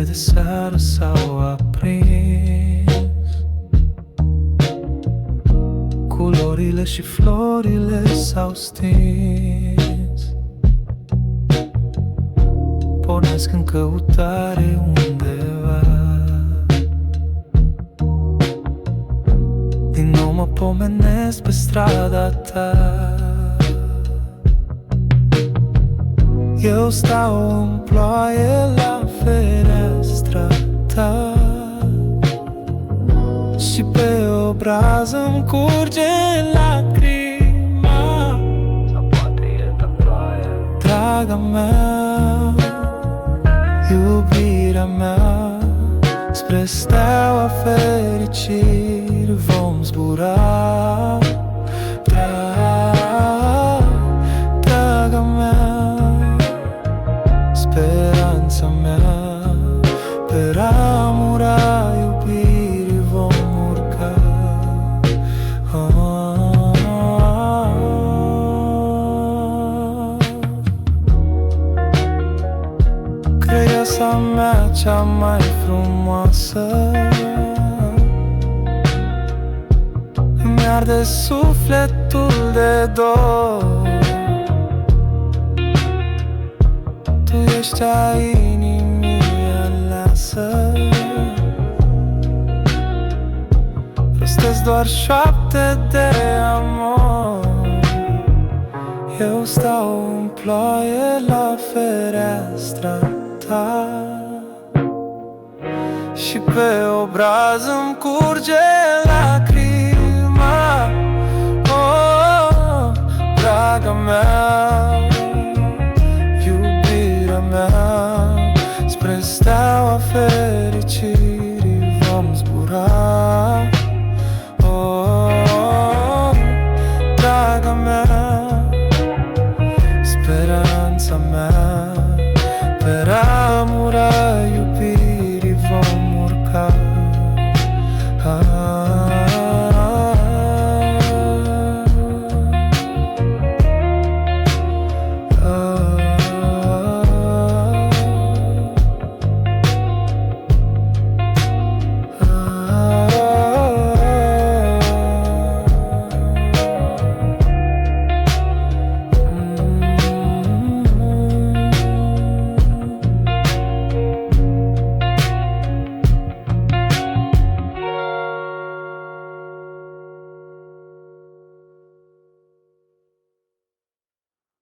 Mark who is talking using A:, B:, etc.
A: Lumânările de seară s-au aprins, culorile și florile s-au stins. Pornesc în căutare undeva, din nou mă pomenesc pe strada ta. Eu stau în ploaie la fereastra ta și pe obraz îmi curge lacrima. Sau poate e ca ploaia. Draga mea, iubirea mea, spre steaua fericirii vom zbura. Draga mea, speranța mea, pe ramura iubirii vom urca. Creiasa mea cea mai frumoasă, îmi arde sufletul de dor. Tu ești a inimii aleasă, rostesc doar șoapte de amor. Eu stau în ploaie la fereastra ta și pe obraz îmi curge lacrima. Oh, draga mea, iubirea mea, spre steaua fericirii